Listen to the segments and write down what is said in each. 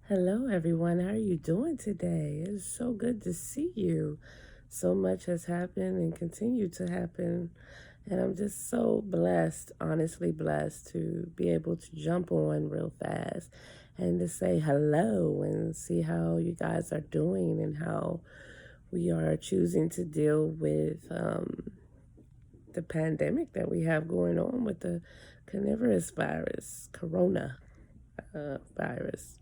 Hello, everyone. How are you doing today? It's so good to see you. So much has happened and continue to happen. And I'm just so blessed, honestly blessed, to be able to jump on real fast and to say hello and see how you guys are doing and how we are choosing to deal with the pandemic that we have going on with the coronavirus virus, corona virus.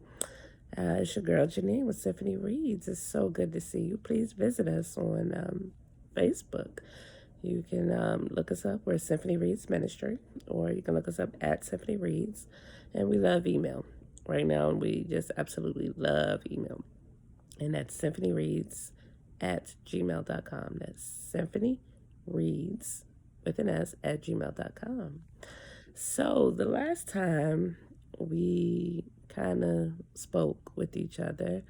It's your girl Janine with Symphony Reads. It's so good to see you. Please visit us on Facebook. You can look us up. We're Symphony Reads Ministry, or you can look us up at Symphony Reads. And we love email. Right now, we just absolutely love email. And that's symphonyreads at gmail.com. That's Symphony Reads with an S at gmail.com. So the last time we kind of spoke with each other,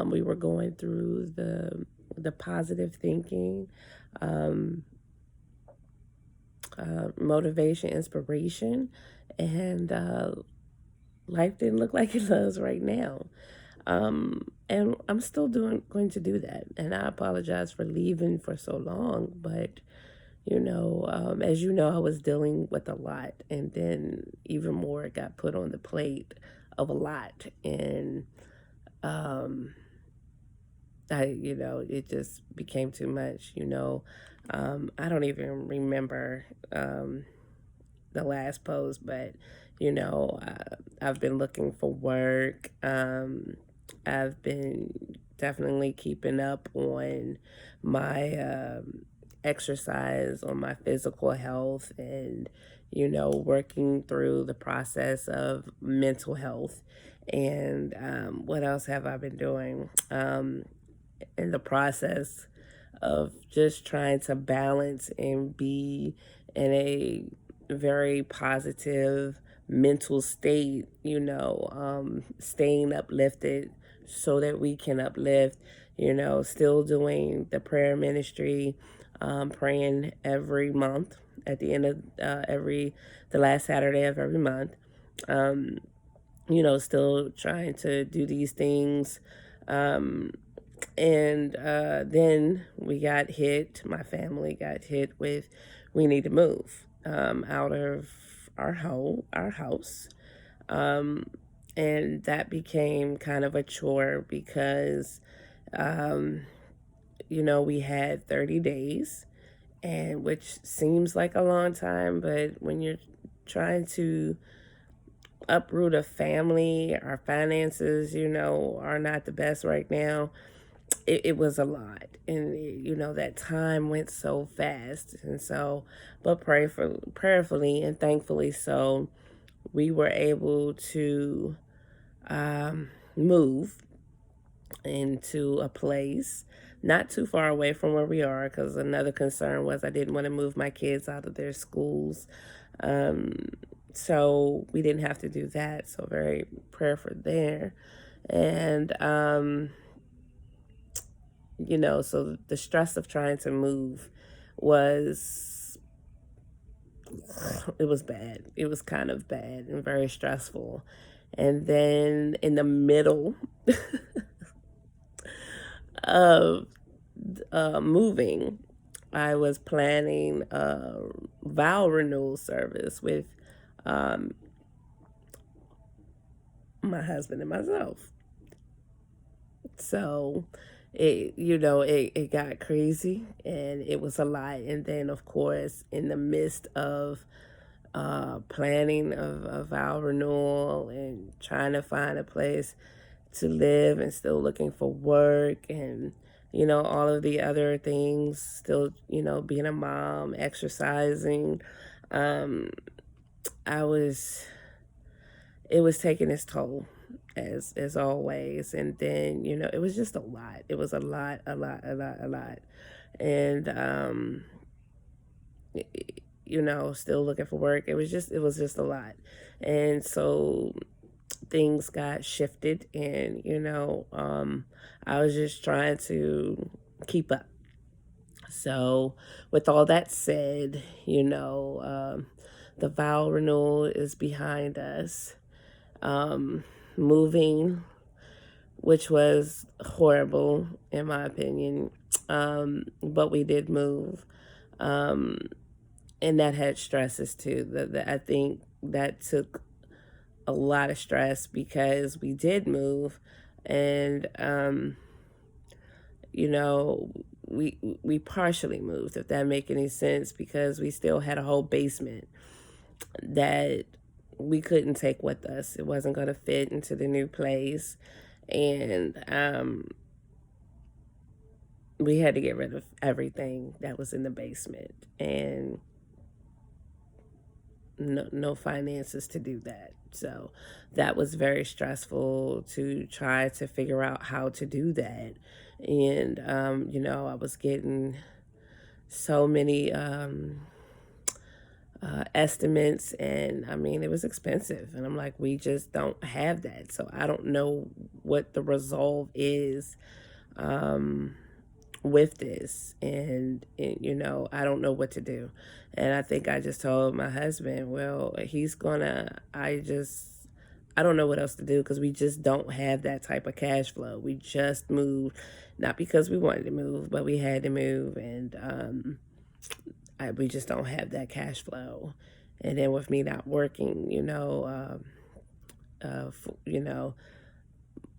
we were going through the positive thinking, um, motivation, inspiration, and life didn't look like it does right now. And I'm still going to do that. And I apologize for leaving for so long, but as you know, I was dealing with a lot, and then even more got put on the plate of a lot, and um, it just became too much. I don't even remember the last post, but I've been looking for work. I've been definitely keeping up on my exercise, on my physical health, and working through the process of mental health. And what else have I been doing? In the process of just trying to balance and be in a very positive mental state, staying uplifted so that we can uplift, still doing the prayer ministry, praying every month at the end of the last Saturday of every month. Um, still trying to do these things. Um, and then my family got hit with, we need to move out of our house. Um, and that became kind of a chore because, um, we had 30 days, and which seems like a long time, but when you're trying to uproot a family, our finances, are not the best right now. It was a lot, and that time went so fast, and so, but prayerfully and thankfully, so we were able to move into a place not too far away from where we are, because another concern was I didn't want to move my kids out of their schools. Um, so we didn't have to do that. So very prayerful there. And, so the stress of trying to move was, it was bad. It was kind of bad and very stressful. And then in the middle of moving, I was planning a vow renewal service with um, my husband and myself. So it got crazy and it was a lot. And then, of course, in the midst of planning of a vow renewal and trying to find a place to live and still looking for work and all of the other things, still being a mom, exercising, um I was it was taking its toll, as always. And then it was just a lot. It was a lot, a lot. And still looking for work. It was just a lot. And so things got shifted, and I was just trying to keep up. So with all that said, the vow renewal is behind us. um, Moving. which was horrible in my opinion. But we did move. Um, and that had stresses too. I think that took a lot of stress because we did move, and you know, we partially moved, if that make any sense, because we still had a whole basement that we couldn't take with us. It wasn't going to fit into the new place, and we had to get rid of everything that was in the basement, and no finances to do that. So that was very stressful to try to figure out how to do that. And, I was getting so many estimates, and I mean, it was expensive. And I'm like, we just don't have that. So I don't know what the resolve is with this, and I don't know what to do. And I think I just told my husband, well, I don't know what else to do, because we just don't have that type of cash flow. We just moved, not because we wanted to move, but we had to move, and we just don't have that cash flow. And then with me not working, you know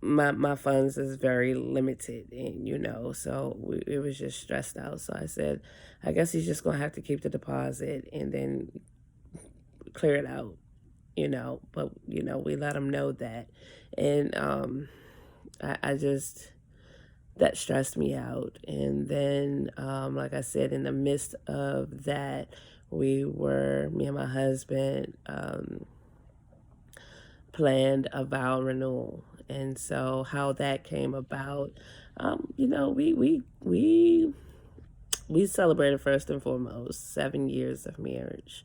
my funds is very limited, and so it was just stressed out. So I said, I guess he's just gonna have to keep the deposit and then clear it out, but we let him know that. And I just, that stressed me out. And then like I said, in the midst of that, me and my husband planned a vow renewal. And so how that came about, we celebrated, first and foremost, 7 years of marriage.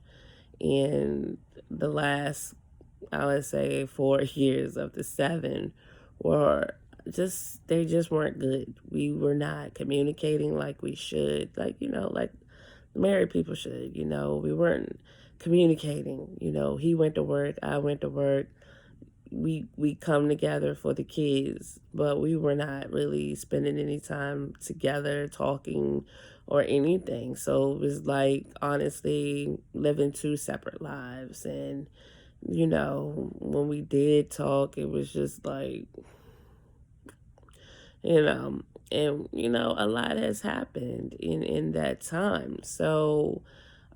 And the last, I would say, 4 years of the seven were they just weren't good. We were not communicating like we should, like married people should. We weren't communicating. He went to work, I went to work. We come together for the kids, but we were not really spending any time together talking or anything. So it was like, honestly, living two separate lives. And when we did talk, it was just like, you know a lot has happened in that time. So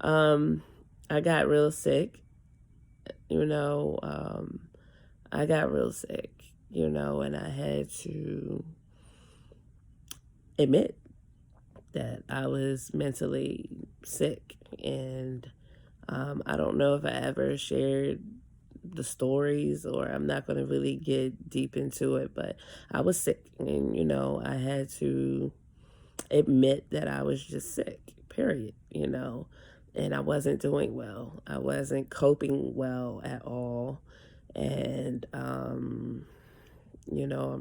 I got real sick. you know I got real sick, and I had to admit that I was mentally sick. And I don't know if I ever shared the stories, or I'm not going to really get deep into it, but I was sick, and I had to admit that I was just sick, period, and I wasn't doing well. I wasn't coping well at all. And I'm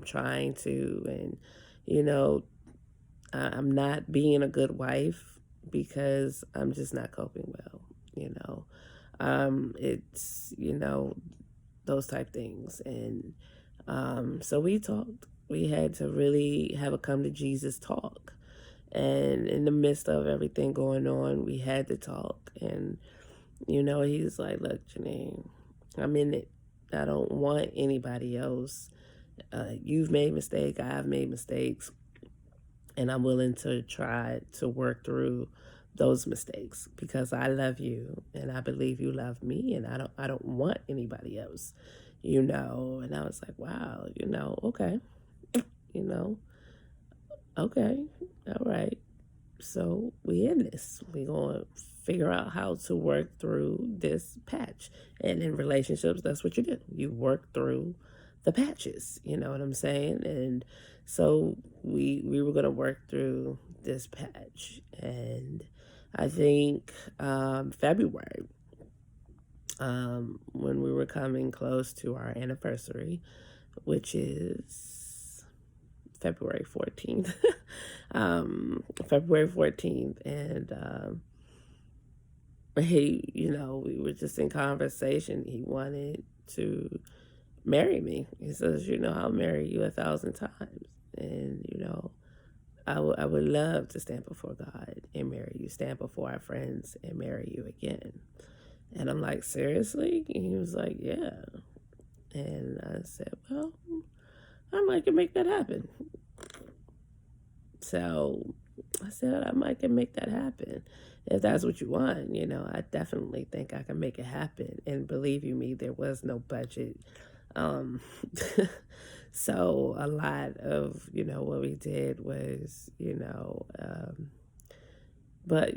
trying to, and you know I'm not being a good wife because I'm just not coping well. It's those type things. And so we talked. We had to really have a come to Jesus talk. And in the midst of everything going on, we had to talk. And he's like, look, Janine, I'm in it. I don't want anybody else. You've made mistakes. I've made mistakes, and I'm willing to try to work through those mistakes because I love you and I believe you love me, and I don't want anybody else. And I was like, wow, okay, you know, okay, all right. So we in this. We gonna figure out how to work through this patch. And in relationships, that's what you do. You work through the patches. You know what I'm saying? And so we were gonna work through this patch. And I think February, when we were coming close to our anniversary, which is February 14th. February 14th. And we were just in conversation. He wanted to marry me. He says, I'll marry you 1,000 times. And, I would love to stand before God and marry you, stand before our friends and marry you again. And I'm like, seriously? And he was like, yeah. And I said, well, I might can make that happen. So I said, I might can make that happen. If that's what you want, I definitely think I can make it happen. And believe you me, there was no budget. Um, so a lot of, what we did was, but,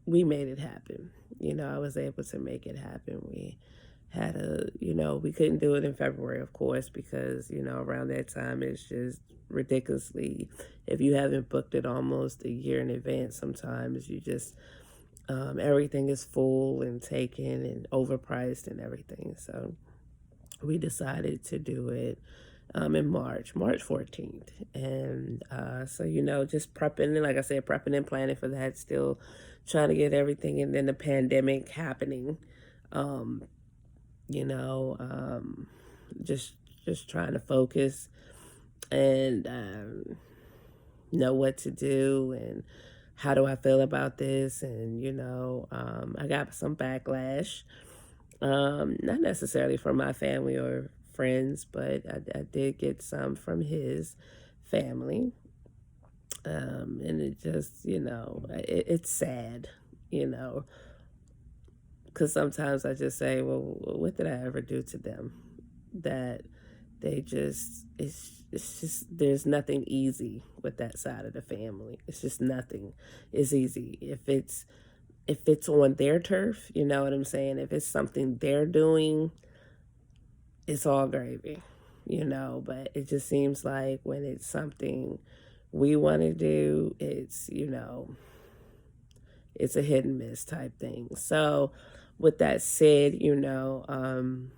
we made it happen. I was able to make it happen. We had we couldn't do it in February, of course, because, around that time it's just ridiculously, if you haven't booked it almost a year in advance, sometimes you just, everything is full and taken and overpriced and everything. So we decided to do it in March 14th. And so, just prepping, and like I said, prepping and planning for that, still trying to get everything. And then the pandemic happening, um, you know, um, just trying to focus and know what to do and how do I feel about this. And, I got some backlash, not necessarily from my family or friends, but I did get some from his family. And it just, it's sad, you know, because sometimes I just say, well, what did I ever do to them that they just, it's just, there's nothing easy with that side of the family. It's just nothing is easy. If it's on their turf, you know what I'm saying? If it's something they're doing, it's all gravy, but it just seems like when it's something we want to do, it's a hit and miss type thing. So with that said, you know, um,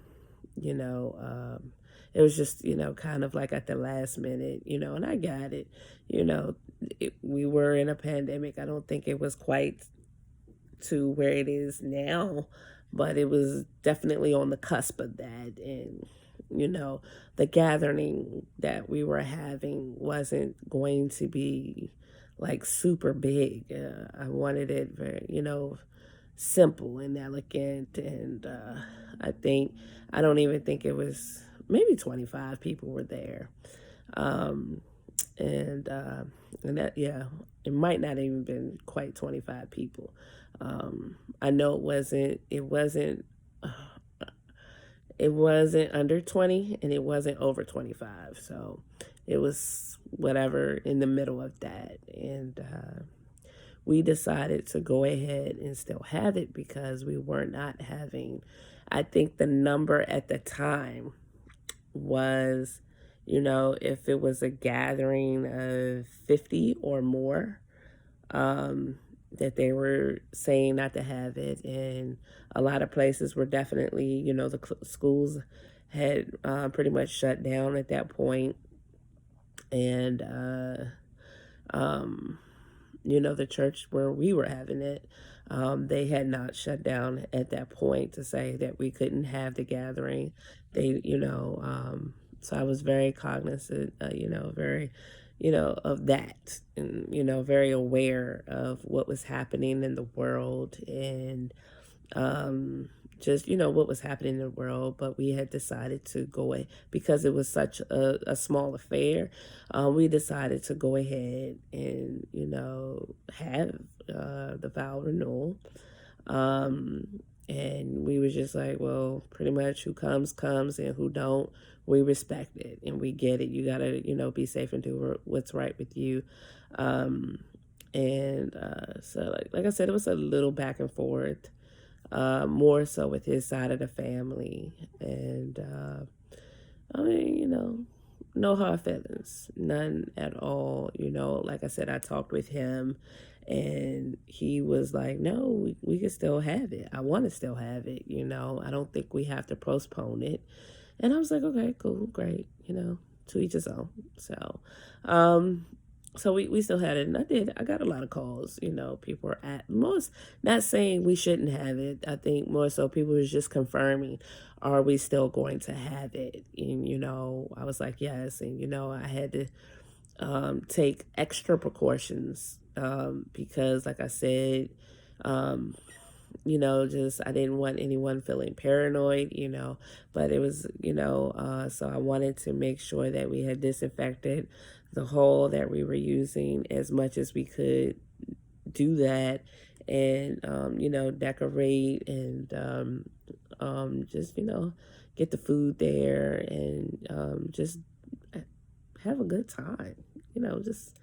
it was just, kind of like at the last minute, and I got it, we were in a pandemic. I don't think it was quite to where it is now, but it was definitely on the cusp of that. And, the gathering that we were having wasn't going to be like super big. I wanted it very, simple and elegant. And I think, I don't even think it was, maybe 25 people were there. Um, and that, yeah, it might not even been quite 25 people. I know it wasn't under 20 and it wasn't over 25, so it was whatever in the middle of that. And we decided to go ahead and still have it because we were not having, I think the number at the time was, if it was a gathering of 50 or more, that they were saying not to have it. And a lot of places were definitely, the schools had pretty much shut down at that point. And, the church where we were having it, they had not shut down at that point to say that we couldn't have the gathering. So I was very cognizant, very, of that, and, very aware of what was happening in the world. And um, just, what was happening in the world. But we had decided to go away because it was such a small affair. We decided to go ahead and, have the vow renewal. And we were just like, well, pretty much who comes, comes, and who don't, we respect it and we get it. You gotta, be safe and do what's right with you. Um, and so, like I said, it was a little back and forth, more so with his side of the family. And I mean, no hard feelings, none at all. Like I said, I talked with him and he was like, no, we can still have it. I want to still have it. I don't think we have to postpone it. And I was like, okay, cool, great, to each his own. So, um, So we still had it, and I got a lot of calls. People were at most not saying we shouldn't have it. I think more so people was just confirming, are we still going to have it? And I was like, yes. And I had to take extra precautions, because like I said, um, just I didn't want anyone feeling paranoid, but it was, so I wanted to make sure that we had disinfected the hole that we were using as much as we could do that, and, decorate, and just, get the food there, and just have a good time, just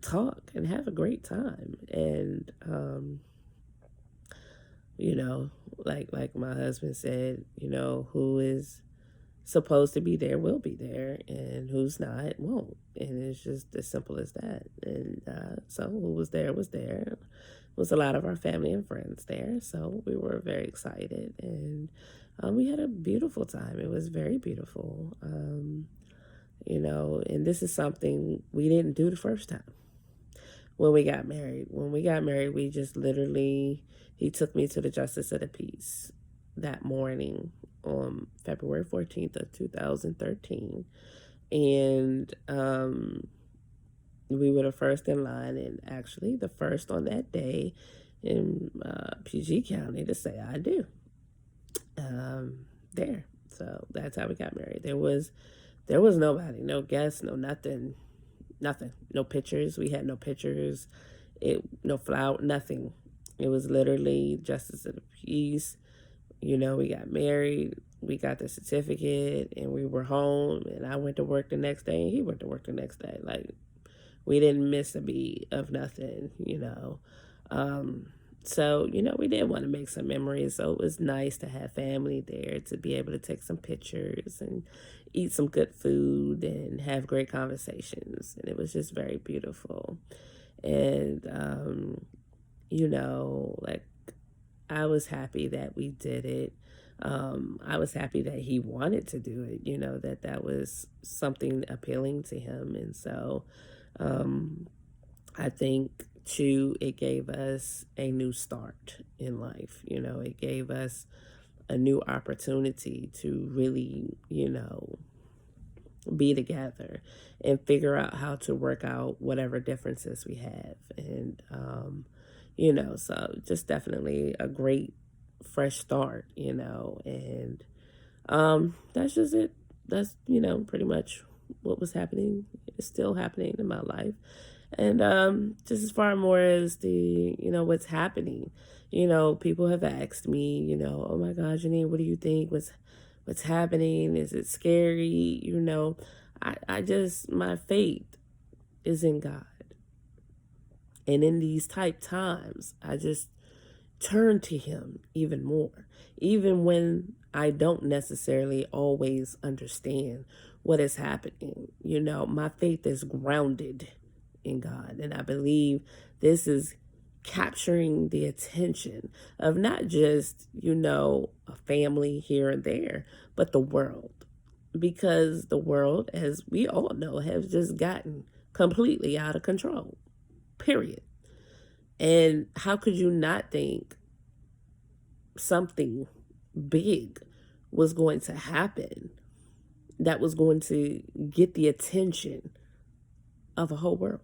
talk and have a great time. And, you know, like my husband said, who is supposed to be there will be there, and who's not won't. And it's just as simple as that. And so who was there was there. It was a lot of our family and friends there, so we were very excited, and we had a beautiful time. It was very beautiful. And this is something we didn't do the first time when we got married. When we got married, we just literally, he took me to the Justice of the Peace that morning on February 14th of 2013. And we were the first in line, and actually the first on that day in PG County to say I do there. So that's how we got married. There was nobody, no guests, no nothing, no pictures. We had no pictures, no flower, nothing. It was literally Justice of the Peace. We got married, we got the certificate, and we were home, and I went to work the next day, and he went to work the next day. Like, we didn't miss a beat of nothing. So, we did want to make some memories. So it was nice to have family there, to be able to take some pictures and eat some good food and have great conversations. And it was just very beautiful. And, like, I was happy that we did it. I was happy that he wanted to do it, that was something appealing to him. And so, I think too, it gave us a new start in life. It gave us a new opportunity to really, be together and figure out how to work out whatever differences we have. And, so just definitely a great fresh start, and that's just it. That's, pretty much what was happening. It's still happening in my life. And just as far more as the, what's happening, people have asked me, oh my God, Janine, what do you think? What's happening? Is it scary? I just, my faith is in God. And in these type times, I just turn to him even more, even when I don't necessarily always understand what is happening. My faith is grounded in God, and I believe this is capturing the attention of not just, a family here and there, but the world. Because the world, as we all know, has just gotten completely out of control, period. And how could you not think something big was going to happen that was going to get the attention of a whole world?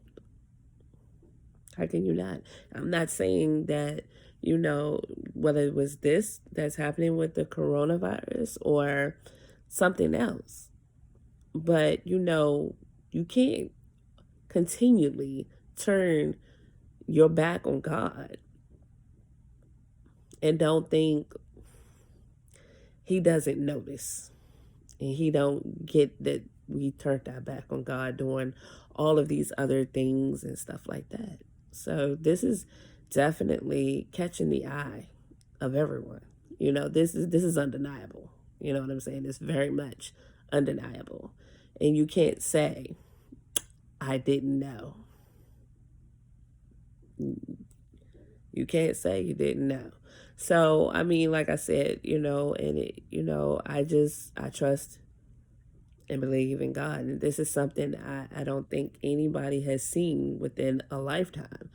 How can you not? I'm not saying that, whether it was this that's happening with the coronavirus or something else, but, you can't continually turn your back on God and don't think he doesn't notice, and he don't get that we turned our back on God doing all of these other things and stuff like that. So this is definitely catching the eye of everyone. This is undeniable. You know what I'm saying? It's very much undeniable. And you can't say I didn't know. You can't say you didn't know. So, I mean, like I said, and I trust and believe in God. And this is something I don't think anybody has seen within a lifetime.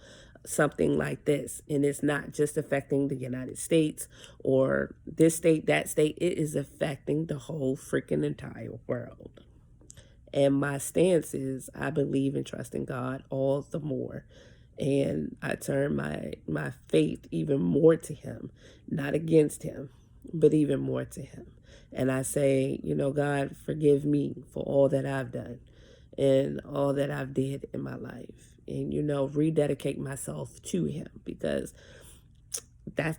Something like this. And it's not just affecting the United States or this state, that state. It is affecting the whole freaking entire world. And my stance is I believe and trust in God all the more. And I turn my faith even more to him, not against him, but even more to him. And I say, God, forgive me for all that I've done and all that I've did in my life. And, rededicate myself to him, because that's,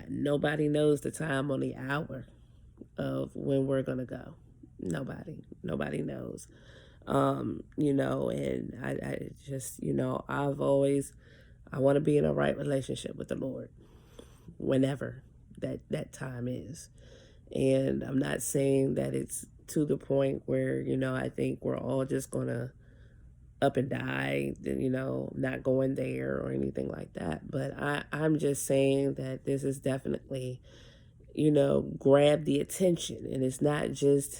nobody knows the time on the hour of when we're going to go. Nobody knows. And I just, I want to be in a right relationship with the Lord whenever that time is. And I'm not saying that it's to the point where, I think we're all just going to up and die, not going there or anything like that. But I'm just saying that this is definitely, grab the attention. And it's not just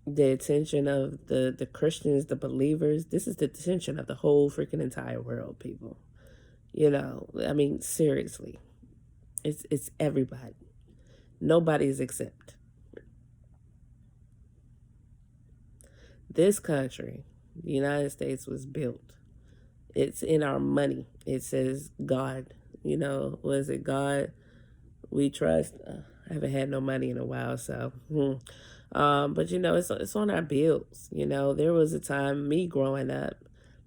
the attention of the Christians, the believers. This is the attention of the whole freaking entire world, people. I mean, seriously. It's everybody. Nobody's exempt. This country, the United States, was built. It's in our money. It says God. Was it God we trust? I haven't had no money in a while, so. But it's on our bills. There was a time, me growing up,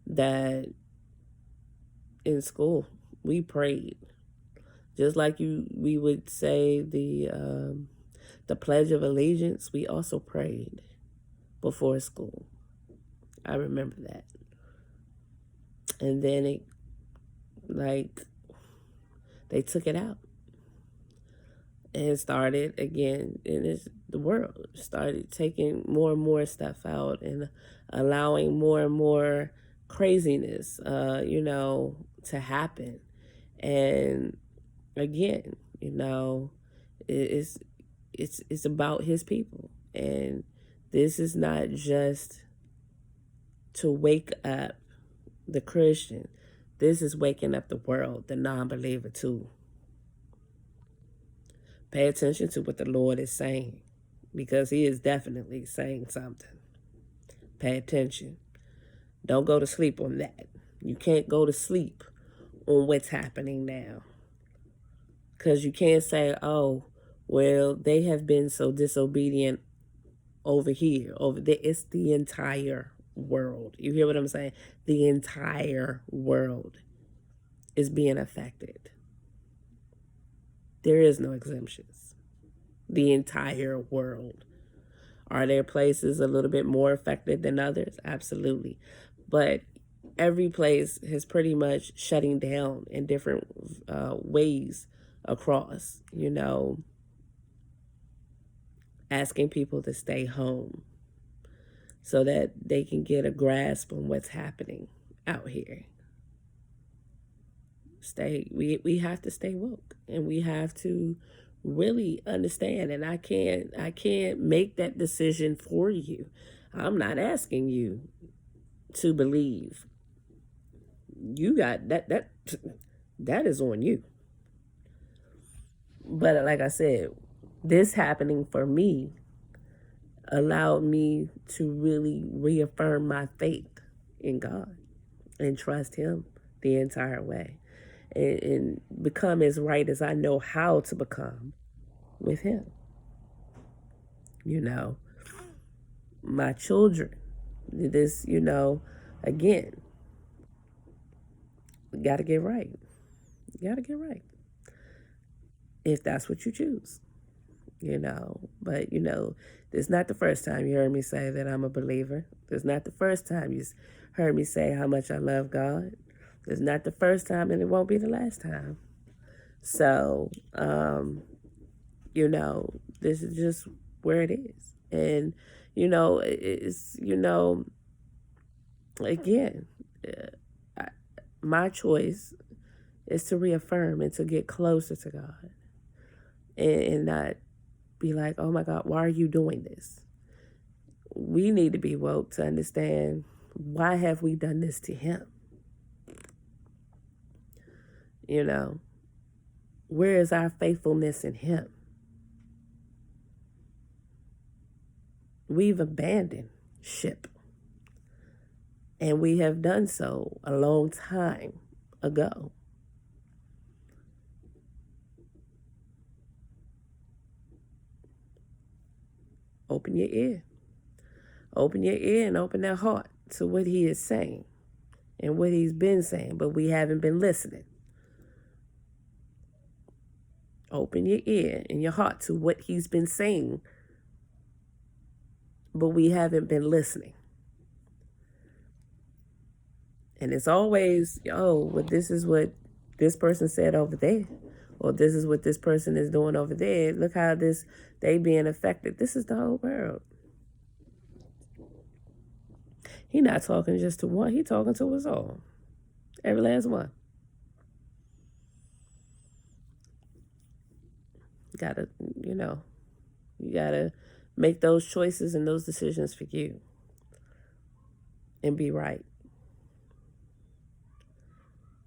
that in school we prayed, just like we would say the Pledge of Allegiance. We also prayed before school. I remember that. And then they took it out and started again. And the world started taking more and more stuff out and allowing more and more craziness, to happen. And again, it's about his people. And this is not just to wake up the Christian. This is waking up the world, the non-believer too. Pay attention to what the Lord is saying, because he is definitely saying something. Pay attention. Don't go to sleep on that. You can't go to sleep on what's happening now. Because you can't say, oh, well, they have been so disobedient over here, over there. It's the entire world. You hear what I'm saying? The entire world is being affected. There is no exemptions. The entire world. Are there places a little bit more affected than others? Absolutely. But every place is pretty much shutting down in different ways across, asking people to stay home so that they can get a grasp on what's happening out here. We have to stay woke, and we have to really understand. And I can't make that decision for you. I'm not asking you to believe. You got that is on you. But like I said, this happening for me allowed me to really reaffirm my faith in God and trust him the entire way, and become as right as I know how to become with him. My children, this, again, you got to get right. You got to get right. If that's what you choose, But, this is not the first time you heard me say that I'm a believer. This is not the first time you heard me say how much I love God. This is not the first time, and it won't be the last time. So, this is just where it is. And, it's, again, my choice is to reaffirm and to get closer to God. and not be like, oh my God, why are you doing this? We need to be woke to understand, why have we done this to him? You know, where is our faithfulness in him? We've abandoned ship, and we have done so a long time ago. Open your ear. Open your ear and open that heart to what he is saying and what he's been saying, but we haven't been listening. Open your ear and your heart to what he's been saying, but we haven't been listening. And it's always, oh, well, this is what this person said over there, or this is what this person is doing over there. Look how they being affected. This is the whole world. He not talking just to one. He talking to us all. Every last one. Gotta, you gotta make those choices and those decisions for you and be right.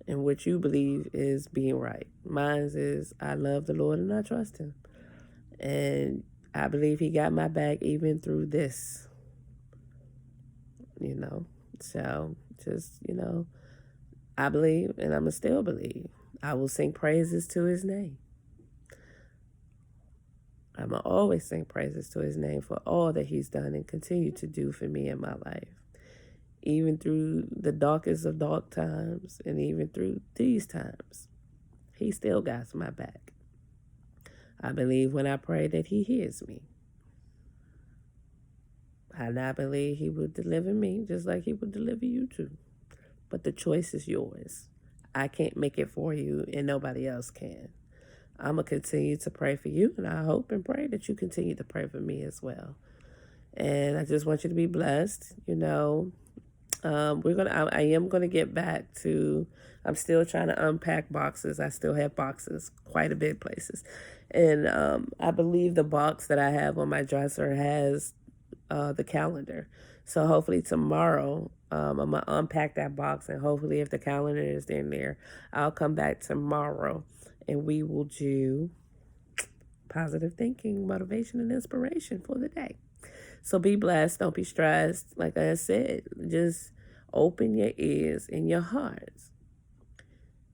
And what you believe is being right. Mine is, I love the Lord and I trust him. And I believe he got my back even through this. So just, I believe, and I'm going to still believe. I will sing praises to his name. I'm going to always sing praises to his name for all that he's done and continue to do for me in my life. Even through the darkest of dark times and even through these times, he still got my back. I believe when I pray that he hears me. And I believe he will deliver me just like he will deliver you too. But the choice is yours. I can't make it for you and nobody else can. I'm going to continue to pray for you, and I hope and pray that you continue to pray for me as well. And I just want you to be blessed. I am gonna get back to. I'm still trying to unpack boxes. I still have boxes, quite a bit places, and I believe the box that I have on my dresser has the calendar. So hopefully tomorrow, I'm gonna unpack that box, and hopefully if the calendar is in there, I'll come back tomorrow, and we will do positive thinking, motivation, and inspiration for the day. So be blessed. Don't be stressed. Like I said, just open your ears and your hearts,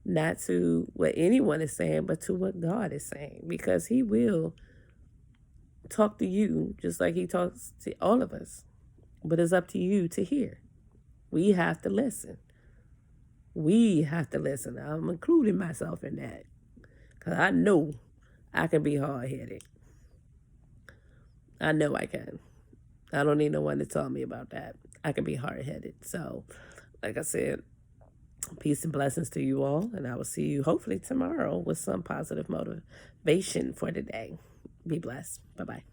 not to what anyone is saying, but to what God is saying, because he will talk to you just like he talks to all of us. But it's up to you to hear. We have to listen. We have to listen. I'm including myself in that, because I know I can be hard-headed. I know I can. I don't need no one to tell me about that. I can be hard-headed. So, like I said, peace and blessings to you all. And I will see you hopefully tomorrow with some positive motivation for the day. Be blessed. Bye-bye.